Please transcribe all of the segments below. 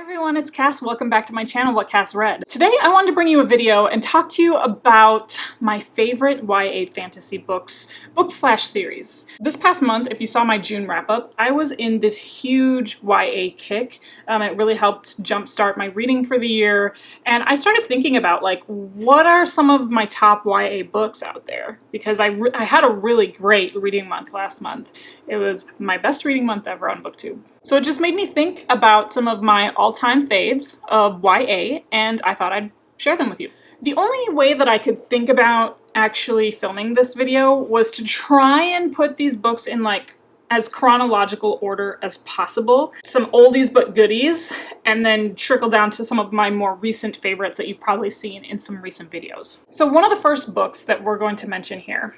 Everyone, it's Cass. Welcome back to my channel, What Cass Read. Today I wanted to bring you a video and talk to you about my favorite YA fantasy book/series. This past month, if you saw my June wrap-up, I was in this huge YA kick. It really helped jumpstart my reading for the year, and I started thinking about, like, what are some of my top YA books out there? Because I had a really great reading month last month. It was my best reading month ever on BookTube. So it just made me think about some of my all-time faves of YA, and I thought I'd share them with you. The only way that I could think about actually filming this video was to try and put these books in, like, as chronological order as possible. Some oldies but goodies, and then trickle down to some of my more recent favorites that you've probably seen in some recent videos. So one of the first books that we're going to mention here,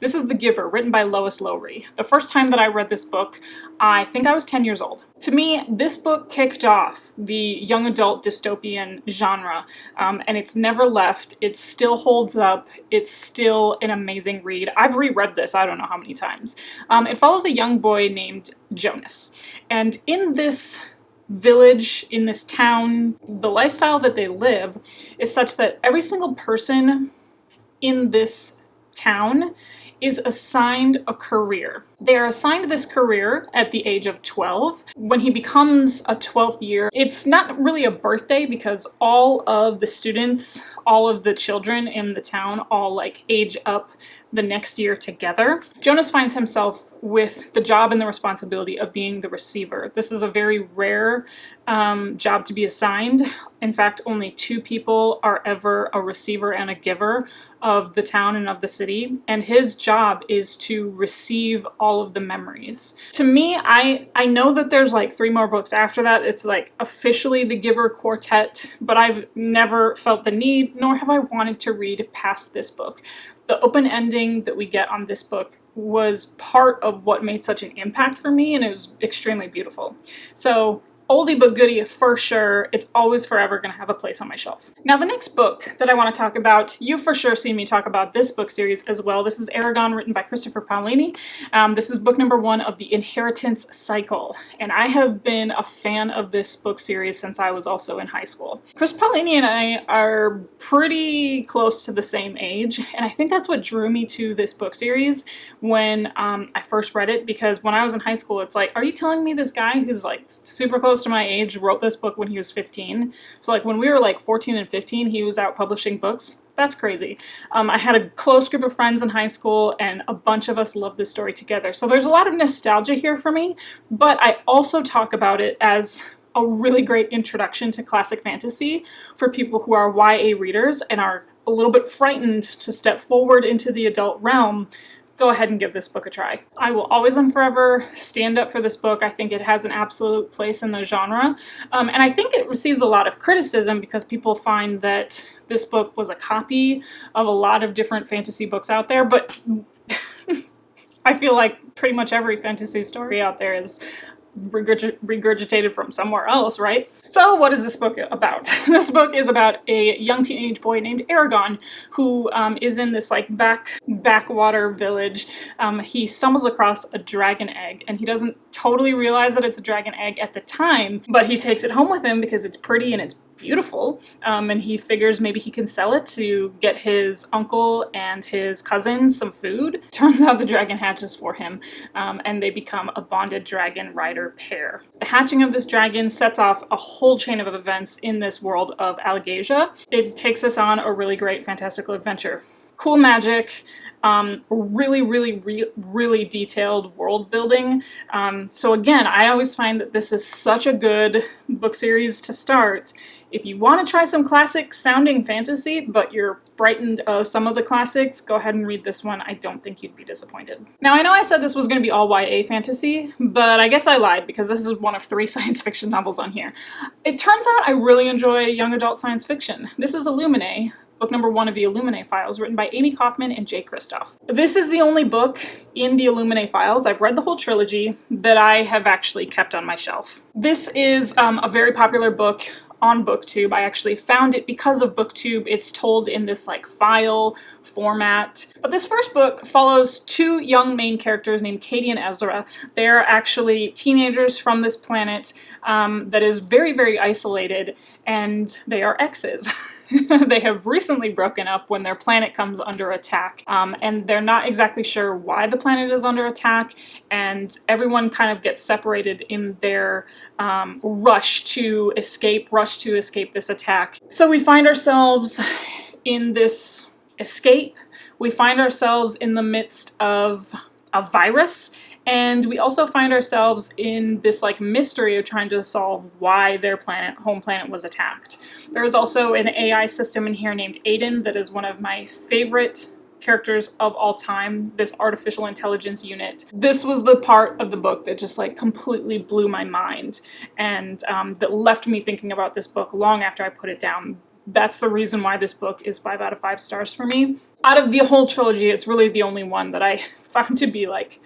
this is The Giver, written by Lois Lowry. The first time that I read this book, I think I was 10 years old. To me, this book kicked off the young adult dystopian genre, and it's never left. It still holds up. It's still an amazing read. I've reread this I don't know how many times. It follows a young boy named Jonas, and in this village, in this town, the lifestyle that they live is such that every single person in this town is assigned a career. They are assigned this career at the age of 12. When he becomes a 12th year, it's not really a birthday because all of the students, all of the children in the town all, like, age up the next year together. Jonas finds himself with the job and the responsibility of being the receiver. This is a very rare job to be assigned. In fact, only 2 people are ever a receiver and a giver of the town and of the city, and his job is to receive all of the memories. To me, I know that there's like 3 more books after that. It's like officially the Giver Quartet, but I've never felt the need, nor have I wanted to read past this book. The open ending that we get on this book was part of what made such an impact for me, and it was extremely beautiful. So, oldie but goodie for sure. It's always forever going to have a place on my shelf. Now, the next book that I want to talk about, you've for sure seen me talk about this book series as well. This is Eragon, written by Christopher Paolini. This is book number 1 of the Inheritance Cycle, and I have been a fan of this book series since I was also in high school. Chris Paolini and I are pretty close to the same age, and I think that's what drew me to this book series when I first read it, because when I was in high school, it's like, are you telling me this guy who's like super close to my age wrote this book when he was 15? So, like, when we were like 14 and 15, he was out publishing books. That's crazy. I had a close group of friends in high school, and a bunch of us loved this story together. So there's a lot of nostalgia here for me, but I also talk about it as a really great introduction to classic fantasy for people who are YA readers and are a little bit frightened to step forward into the adult realm. Go ahead and give this book a try. I will always and forever stand up for this book. I think it has an absolute place in the genre, and I think it receives a lot of criticism because people find that this book was a copy of a lot of different fantasy books out there, but I feel like pretty much every fantasy story out there is regurgitated from somewhere else, right? So what is this book about? This book is about a young teenage boy named Eragon who is in this, like, backwater village. He stumbles across a dragon egg, and he doesn't totally realize that it's a dragon egg at the time, but he takes it home with him because it's pretty and it's beautiful, and he figures maybe he can sell it to get his uncle and his cousin some food. Turns out the dragon hatches for him, and they become a bonded dragon rider pair. The hatching of this dragon sets off a whole chain of events in this world of Algasia. It takes us on a really great fantastical adventure. Cool magic, really detailed world building. So again, I always find that this is such a good book series to start. If you want to try some classic sounding fantasy, but you're frightened of some of the classics, go ahead and read this one. I don't think you'd be disappointed. Now, I know I said this was going to be all YA fantasy, but I guess I lied because this is one of 3 science fiction novels on here. It turns out I really enjoy young adult science fiction. This is Illuminate, book number 1 of the Illuminate Files, written by Amy Kaufman and Jay Kristoff. This is the only book in the Illuminate Files, I've read the whole trilogy, that I have actually kept on my shelf. This is a very popular book on BookTube. I actually found it because of BookTube. It's told in this, like, file format. But this first book follows 2 young main characters named Katie and Ezra. They're actually teenagers from this planet that is very, very isolated, and they are exes. They have recently broken up when their planet comes under attack, and they're not exactly sure why the planet is under attack, and everyone kind of gets separated in their rush to escape this attack. So we find ourselves in this escape. We find ourselves in the midst of a virus, and we also find ourselves in this like mystery of trying to solve why their planet, home planet, was attacked. There is also an AI system in here named Aiden that is one of my favorite characters of all time, this artificial intelligence unit. This was the part of the book that just like completely blew my mind, and that left me thinking about this book long after I put it down. That's the reason why this book is 5 out of 5 stars for me. Out of the whole trilogy, it's really the only one that I found to be like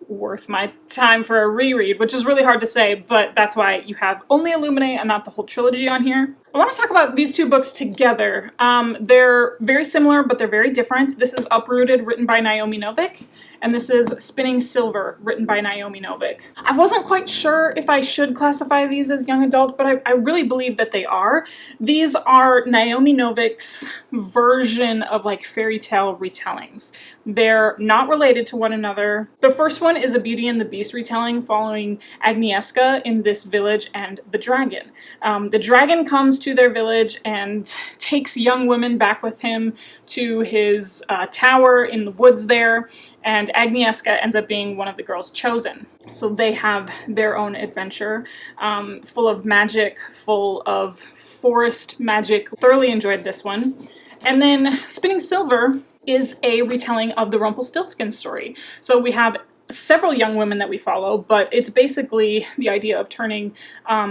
worth my time for a reread, which is really hard to say, but that's why you have only Illuminate and not the whole trilogy on here. I want to talk about these two books together. They're very similar, but they're very different. This is Uprooted, written by Naomi Novik, and this is Spinning Silver, written by Naomi Novik. I wasn't quite sure if I should classify these as young adult, but I really believe that they are. These are Naomi Novik's version of like fairy tale retellings. They're not related to one another. The first one is a Beauty and the Beast retelling following Agnieszka in this village and the dragon. The dragon comes to their village and takes young women back with him to his tower in the woods there, and Agnieszka ends up being one of the girls chosen. So they have their own adventure, full of magic, full of forest magic. Thoroughly enjoyed this one. And then Spinning Silver is a retelling of the Rumpelstiltskin story. So we have several young women that we follow, but it's basically the idea of turning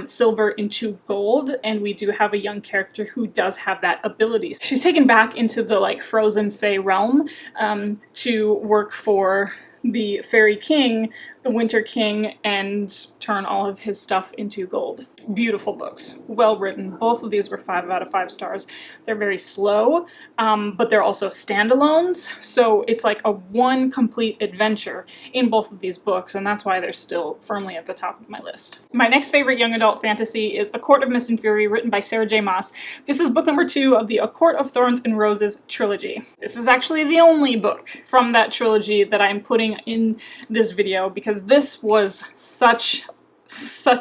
silver into gold, and we do have a young character who does have that ability. She's taken back into the like frozen fae realm to work for the fairy king, the Winter King, and turn all of his stuff into gold. Beautiful books, well written. Both of these were 5 out of 5 stars. They're very slow, but they're also standalones, so it's like a one complete adventure in both of these books, and that's why they're still firmly at the top of my list. My next favorite young adult fantasy is A Court of Mist and Fury, written by Sarah J. Maas. This is book number 2 of the A Court of Thorns and Roses trilogy. This is actually the only book from that trilogy that I'm putting in this video, because this was such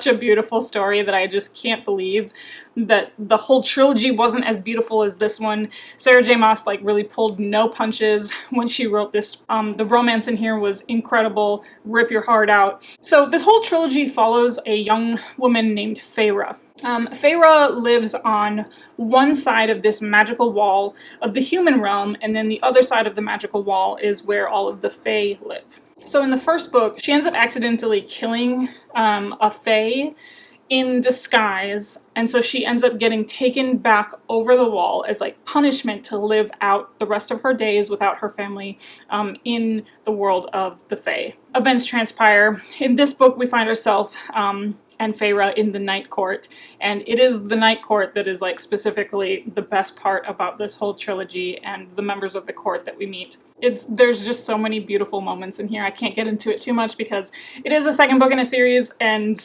a beautiful story that I just can't believe that the whole trilogy wasn't as beautiful as this one. Sarah J. Maas like really pulled no punches when she wrote this. The romance in here was incredible, rip your heart out. So this whole trilogy follows a young woman named Feyre. Feyre lives on one side of this magical wall of the human realm, and then the other side of the magical wall is where all of the fae live. So in the first book, she ends up accidentally killing a fae in disguise, and so she ends up getting taken back over the wall as like punishment to live out the rest of her days without her family in the world of the fae. Events transpire. In this book, we find ourselves and Feyre in the Night Court, and it is the Night Court that is like specifically the best part about this whole trilogy and the members of the court that we meet. There's just so many beautiful moments in here. I can't get into it too much because it is a second book in a series, and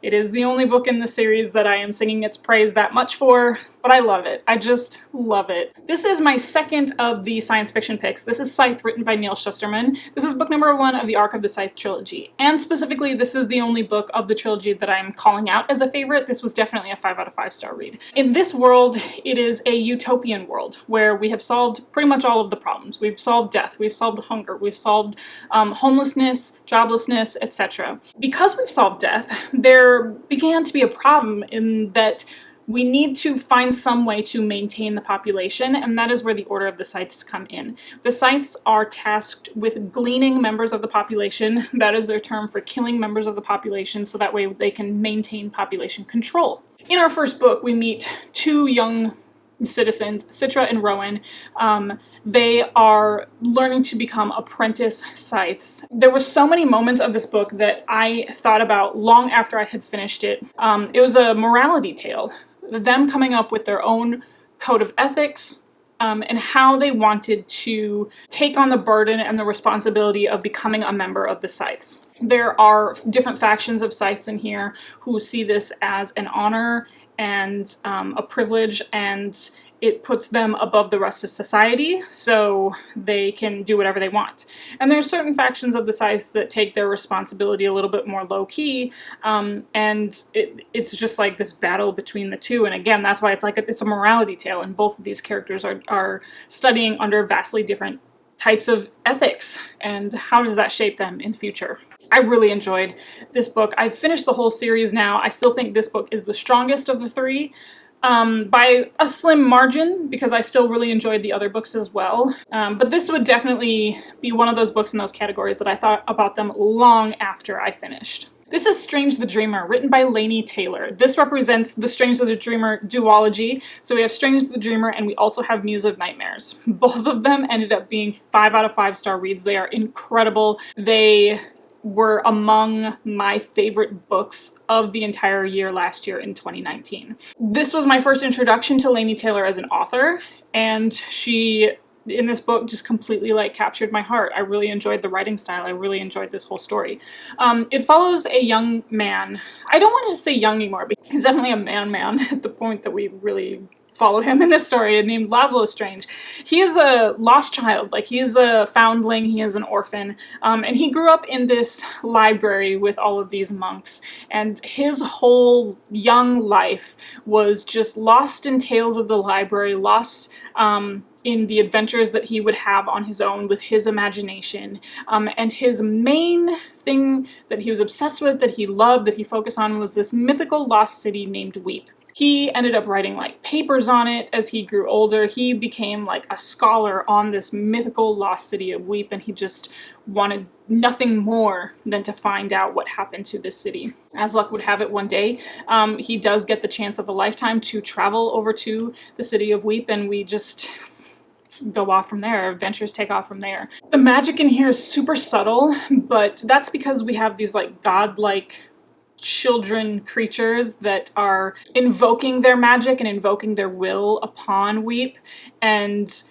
it is the only book in the series that I am singing its praise that much for, but I love it. I just love it. This is my second of the science fiction picks. This is Scythe, written by Neil Shusterman. This is book number 1 of the Arc of the Scythe trilogy, and specifically this is the only book of the trilogy that I'm calling out as a favorite. This was definitely a 5 out of 5 star read. In this world, it is a utopian world where we have solved pretty much all of the problems. We've solved death, we've solved hunger, we've solved homelessness, joblessness, etc. Because we've solved death, there began to be a problem in that we need to find some way to maintain the population, and that is where the Order of the Scythes come in. The Scythes are tasked with gleaning members of the population. That is their term for killing members of the population, so that way they can maintain population control. In our first book, we meet 2 young citizens, Citra and Rowan. They are learning to become apprentice scythes. There were so many moments of this book that I thought about long after I had finished it. It was a morality tale. Them coming up with their own code of ethics, and how they wanted to take on the burden and the responsibility of becoming a member of the Scythes. There are different factions of Scythes in here who see this as an honor and a privilege, and it puts them above the rest of society, so they can do whatever they want. And there's certain factions of the Scythes that take their responsibility a little bit more low-key, and it's just like this battle between the two. And again, that's why it's a morality tale, and both of these characters are studying under vastly different types of ethics, and how does that shape them in the future. I really enjoyed this book. I've finished the whole series now. I still think this book is the strongest of the three, by a slim margin, because I still really enjoyed the other books as well. But this would definitely be one of those books in those categories that I thought about them long after I finished. This is Strange the Dreamer, written by Laini Taylor. This represents the Strange the Dreamer duology. So we have Strange the Dreamer, and we also have Muse of Nightmares. Both of them ended up being 5 out of 5 star reads. They are incredible. They were among my favorite books of the entire year last year in 2019. This was my first introduction to Laini Taylor as an author, and she, in this book, just completely like captured my heart. I really enjoyed the writing style. I really enjoyed this whole story. It follows a young man. I don't want to say young anymore, because he's definitely a man at the point that we really follow him in this story, named Laszlo Strange. He is a lost child, like he is a foundling, he is an orphan, and he grew up in this library with all of these monks, and his whole young life was just lost in tales of the library, lost in the adventures that he would have on his own with his imagination. And his main thing that he was obsessed with, that he loved, that he focused on, was this mythical lost city named Weep. He ended up writing like papers on it as he grew older. He became like a scholar on this mythical lost city of Weep, and he just wanted nothing more than to find out what happened to this city. As luck would have it, one day he does get the chance of a lifetime to travel over to the city of Weep, and we just go off from there. Adventures take off from there. The magic in here is super subtle, but that's because we have these like godlike children creatures that are invoking their magic and invoking their will upon Weep, and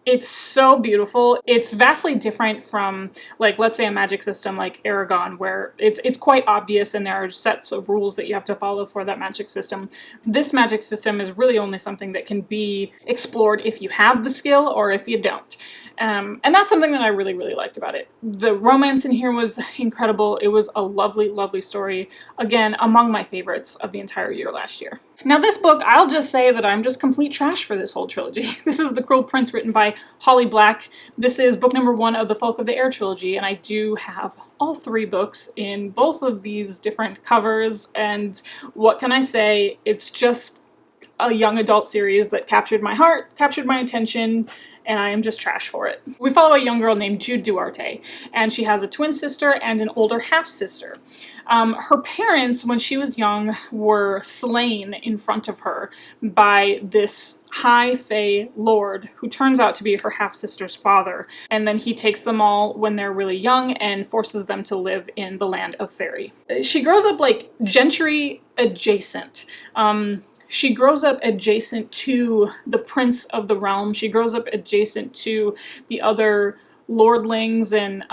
it's so beautiful. It's vastly different from, like, let's say a magic system like Eragon, where it's quite obvious and there are sets of rules that you have to follow for that magic system. This magic system is really only something that can be explored if you have the skill or if you don't. And that's something that I really, really liked about it. The romance in here was incredible. It was a lovely, lovely story. Again, among my favorites of the entire year last year. Now this book, I'll just say that I'm just complete trash for this whole trilogy. This is The Cruel Prince, written by Holly Black. This is book number 1 of the Folk of the Air trilogy, and I do have all 3 books in both of these different covers, and what can I say? It's just a young adult series that captured my heart, captured my attention, and I am just trash for it. We follow a young girl named Jude Duarte, and she has a twin sister and an older half-sister. Her parents, when she was young, were slain in front of her by this high fae lord who turns out to be her half-sister's father, and then he takes them all when they're really young and forces them to live in the land of fairy. She grows up like gentry adjacent. She grows up adjacent to the prince of the realm. She grows up adjacent to the other lordlings and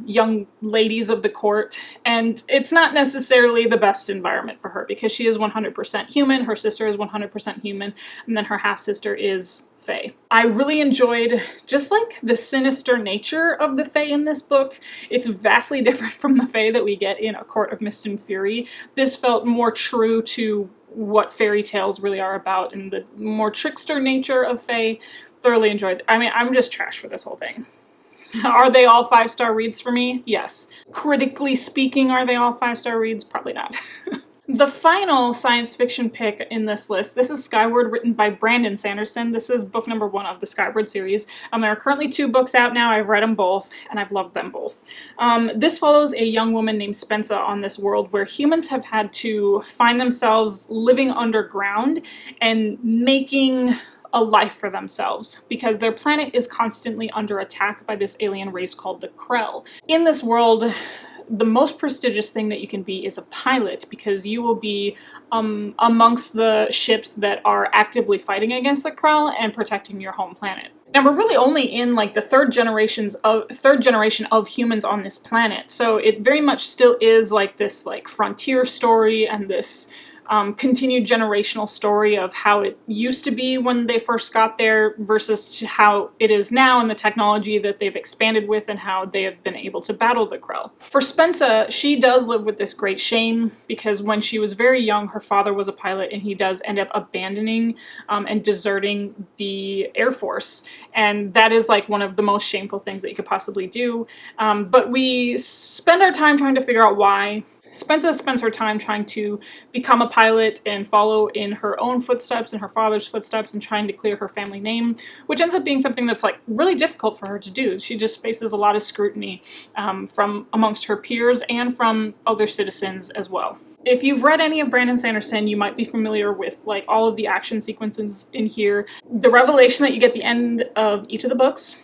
young ladies of the court, and it's not necessarily the best environment for her because she is 100% human, her sister is 100% human, and then her half-sister is fae. I really enjoyed just like the sinister nature of the fae in this book. It's vastly different from the fae that we get in A Court of Mist and Fury. This felt more true to what fairy tales really are about, and the more trickster nature of fae. Thoroughly enjoyed. I mean, I'm just trash for this whole thing. Are they all 5-star reads for me? Yes. Critically speaking, are they all 5-star reads? Probably not. The final science fiction pick in this list, this is Skyward, written by Brandon Sanderson. This is book number 1 of the Skyward series. There are currently 2 books out now. I've read them both, and I've loved them both. This follows a young woman named Spensa on this world where humans have had to find themselves living underground and making a life for themselves because their planet is constantly under attack by this alien race called the Krell. In this world, the most prestigious thing that you can be is a pilot, because you will be amongst the ships that are actively fighting against the Krell and protecting your home planet. Now we're really only in like the third generation of humans on this planet, so it very much still is like this like frontier story and this continued generational story of how it used to be when they first got there versus to how it is now and the technology that they've expanded with and how they have been able to battle the Krell. For Spensa, she does live with this great shame because when she was very young, her father was a pilot and he does end up abandoning and deserting the Air Force. And that is like one of the most shameful things that you could possibly do. But we spend our time trying to figure out why. Spensa spends her time trying to become a pilot and follow in her own footsteps and her father's footsteps and trying to clear her family name, which ends up being something that's like really difficult for her to do. She just faces a lot of scrutiny from amongst her peers and from other citizens as well. If you've read any of Brandon Sanderson, you might be familiar with like all of the action sequences in here. The revelation that you get at the end of each of the books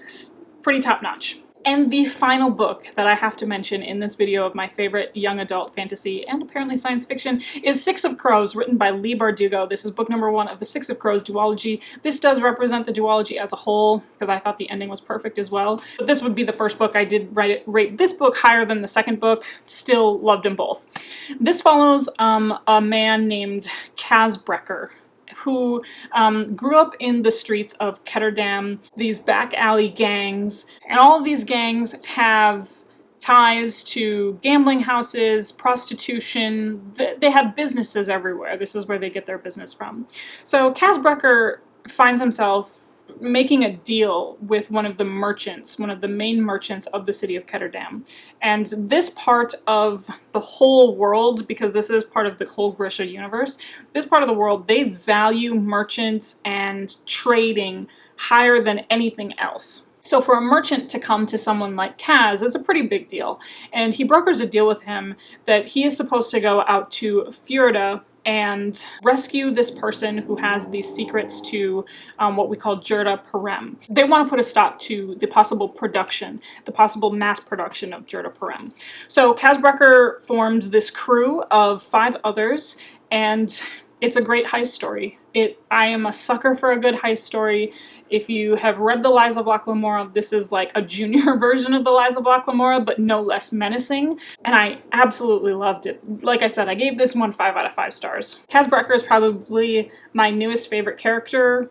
is pretty top-notch. And the final book that I have to mention in this video of my favorite young adult fantasy and apparently science fiction is Six of Crows, written by Leigh Bardugo. This is book number 1 of the Six of Crows duology. This does represent the duology as a whole because I thought the ending was perfect as well. But this would be the first book. I did rate this book higher than the second book. Still loved them both. This follows a man named Kazbrecker, who grew up in the streets of Ketterdam, these back alley gangs, and all of these gangs have ties to gambling houses, prostitution. They have businesses everywhere. This is where they get their business from. So Kazbrecker finds himself making a deal with one of the merchants, one of the main merchants of the city of Ketterdam. And this part of the whole world, because this is part of the whole Grisha universe, this part of the world, they value merchants and trading higher than anything else. So for a merchant to come to someone like Kaz is a pretty big deal. And he brokers a deal with him that he is supposed to go out to Fjorda and rescue this person who has these secrets to what we call Jurda Parem. They want to put a stop to the possible production, the possible mass production of Jurda Parem. So Kazbrecker forms this crew of 5 others, and it's a great heist story. I am a sucker for a good heist story. If you have read The Lies of Locke Lamora, this is like a junior version of The Lies of Locke Lamora, but no less menacing, and I absolutely loved it. Like I said, I gave this one 5 out of 5 stars. Kazbrecker is probably my newest favorite character,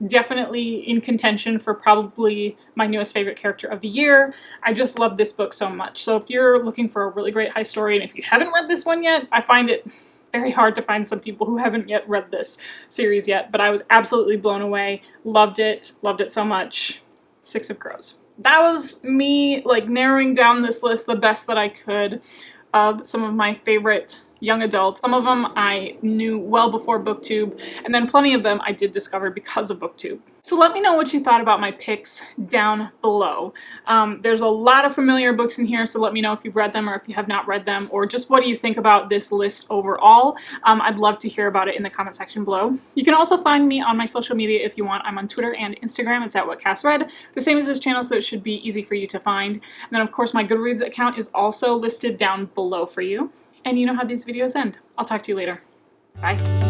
definitely in contention for probably my newest favorite character of the year. I just love this book so much. So if you're looking for a really great heist story, and if you haven't read this one yet, I find it very hard to find some people who haven't yet read this series yet, but I was absolutely blown away. Loved it so much. Six of Crows. That was me like narrowing down this list the best that I could of some of my favorite young adults. Some of them I knew well before BookTube, and then plenty of them I did discover because of BookTube. So let me know what you thought about my picks down below. There's a lot of familiar books in here, so let me know if you've read them or if you have not read them, or just what do you think about this list overall. I'd love to hear about it in the comment section below. You can also find me on my social media if you want. I'm on Twitter and Instagram. It's at whatcassread, the same as this channel, so it should be easy for you to find. And then of course my Goodreads account is also listed down below for you. And you know how these videos end. I'll talk to you later. Bye.